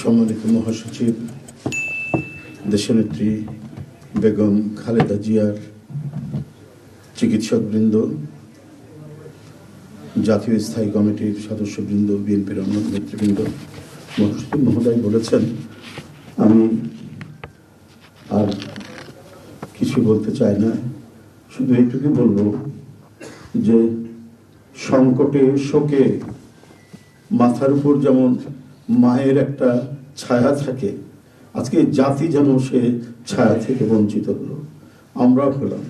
সম্মানিত মহাসচিব, দেশনেত্রী বেগম খালেদা জিয়ার চিকিৎসকবৃন্দ, জাতীয় স্থায়ী কমিটির সদস্যবৃন্দ, বিএনপির অন্য নেতৃবৃন্দ, মহাসচিব মহোদয় বলেছেন, আমি আর কিছু বলতে চাই না, শুধু এইটুকু বলবো যে সংকটে শোকে মাথার উপর যেমন মায়ের একটা ছায়া থাকে, আজকে জাতি যেন সে ছায়া থেকে বঞ্চিত হলো। আমরা হলাম,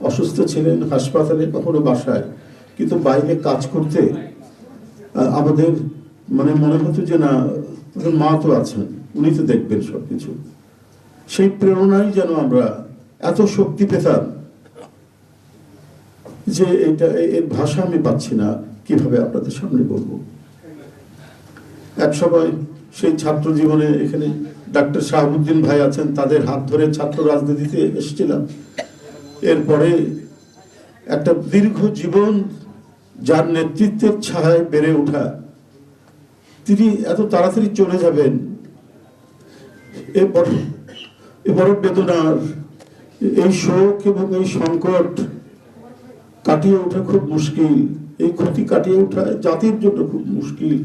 অসুস্থ ছিলেন হাসপাতালে, কখনো বাসায়, কিন্তু বাইরে কাজ করতে আমাদের মনে হতো যে না, মা তো আছেন, উনি তো দেখবেন সবকিছু। সেই প্রেরণাই যেন আমরা এত শক্তি পেতাম যে এর ভাষা আমি পাচ্ছি না কিভাবে আপনাদের সামনে বলবো। এক সময় সেই ছাত্র জীবনে এখানে ডাক্তার শাহাবুদ্দিন ভাই আছেন, তাদের হাত ধরে ছাত্র রাজনীতিতে এসেছিলাম। এরপরে একটা দীর্ঘ জীবন যার নেতৃত্বের ছায়ায় বেড়ে ওঠা, তিনি এত তাড়াতাড়ি চলে যাবেন, এ বড় বেদনার। এই শোক এবং এই সংকট কাটিয়ে ওঠা খুব মুশকিল, এই ক্ষতি কাটিয়ে ওঠা জাতির জন্য খুব মুশকিল।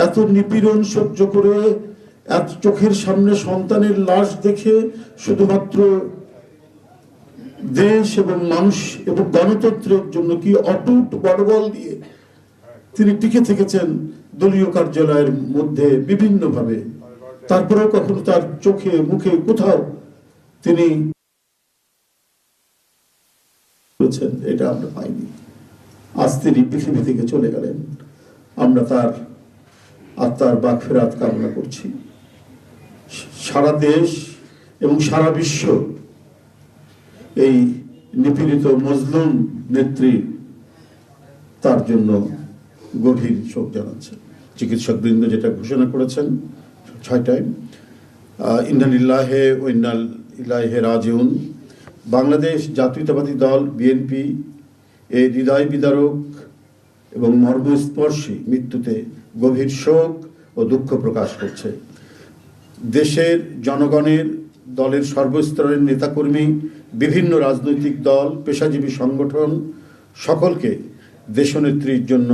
এত নিপীড়ন সহ্য করে, এত চোখের সামনে সন্তানের লাশ দেখে শুধুমাত্র দেশ এবং মানুষ এবং গণতন্ত্রের জন্য কি অটুট বড়বল দিয়ে তিনি টিকে থেকেছেন দলীয় কার্যালয়ের মধ্যে বিভিন্ন ভাবে। তারপরেও কখনো তার চোখে মুখে কোথাও তিনি এটা আমরা পাইনি। আজ তিনি পৃথিবী থেকে চলে গেলেন, আমরা তার আত্মার মাগফিরাত কামনা করছি। সারা দেশ এবং সারা বিশ্ব এই নিপীড়িত মজলুম নেত্রী তার জন্য গভীর শোক জানাচ্ছে। চিকিৎসক বৃন্দ যেটা ঘোষণা করেছেন 6টায়, ইন্না লিল্লাহি ওয়া ইন্না ইলাইহি রাজিউন। বাংলাদেশ জাতীয়তাবাদী দল বিএনপি এই হৃদয় বিদারক এবং মর্মস্পর্শী মৃত্যুতে গভীর শোক ও দুঃখ প্রকাশ করছে। দেশের জনগণের, দলের সর্বস্তরের নেতাকর্মী, বিভিন্ন রাজনৈতিক দল, পেশাজীবী সংগঠন সকলকে দেশনেত্রীর জন্য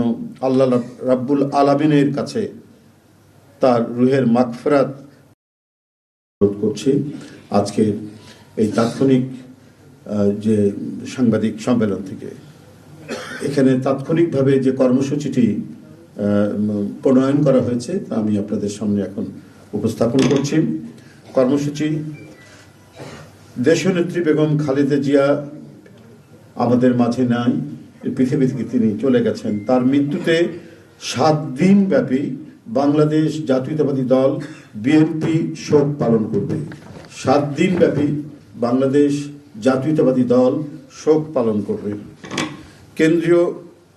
আল্লাহ রাব্বুল আলামিনের কাছে তার রুহের মাগফিরাত করছি। আজকে এই তাৎক্ষণিক যে সাংবাদিক সম্মেলন থেকে এখানে তাৎক্ষণিকভাবে যে কর্মসূচিটি প্রণয়ন করা হয়েছে তা আমি আপনাদের সামনে এখন উপস্থাপন করছি। কর্মসূচি: দেশনেত্রী বেগম খালেদা জিয়া আমাদের মাঝে নাই, পৃথিবী থেকে তিনি চলে গেছেন। তার মৃত্যুতে 7 দিন ব্যাপী বাংলাদেশ জাতীয়তাবাদী দল বিএনপি শোক পালন করবে। 7 দিন ব্যাপী বাংলাদেশ জাতীয়তাবাদী দল শোক পালন করবে। কেন্দ্রীয়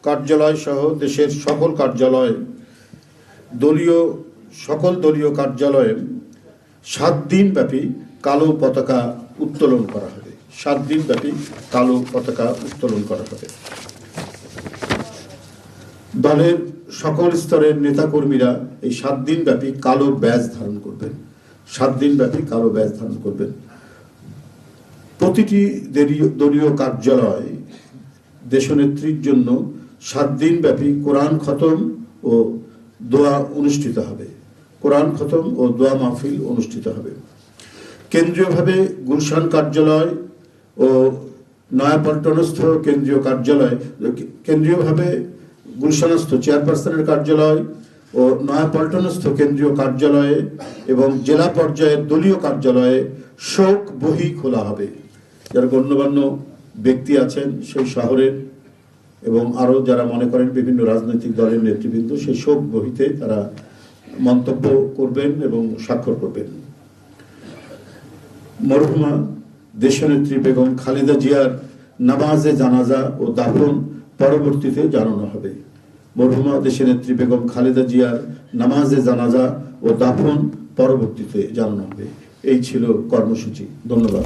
কার্যালয় সহ দেশের সকল কার্যালয়, সকল দলীয় কার্যালয়ে 7 দিন ব্যাপী কালো পতাকা উত্তোলন করা হবে। 7 দিন ব্যাপী কালো পতাকা উত্তোলন করা হবে। দলের সকল স্তরের নেতাকর্মীরা এই 7 দিন ব্যাপী কালো ব্যাজ ধারণ করবেন। 7 দিন ব্যাপী কালো ব্যাজ ধারণ করবেন। প্রতিটি দলীয় কার্যালয় দেশনেত্রীর জন্য 7 দিন ব্যাপী কোরআন খতম ও দোয়া অনুষ্ঠিত হবে। কোরআন খতম ও দোয়া মাহফিল অনুষ্ঠিত হবে। কেন্দ্রীয়ভাবে গুলশান কার্যালয় ও নয়াপল্টনস্থ কেন্দ্রীয় কার্যালয়, কেন্দ্রীয়ভাবে গুলশানস্থ চেয়ারপারসনের কার্যালয় ও নয়াপল্টনস্থ কেন্দ্রীয় কার্যালয়ে এবং জেলা পর্যায়ের দলীয় কার্যালয়ে শোক বহি খোলা হবে। যারা গণ্যমান্য ব্যক্তি আছেন সেই শহরের এবং আরও যারা মনে করেন বিভিন্ন রাজনৈতিক দলের নেতৃবৃন্দ, সেই শোক বহিতে তারা মন্তব্য করবেন এবং স্বাক্ষর করবেন। মরহুমা দেশনেত্রী বেগম খালেদা জিয়ার নামাজে জানাজা ও দাফন পরবর্তীতে জানানো হবে। মরহুমা দেশনেত্রী বেগম খালেদা জিয়ার নামাজে জানাজা ও দাফন পরবর্তীতে জানানো হবে। এই ছিল কর্মসূচি। ধন্যবাদ।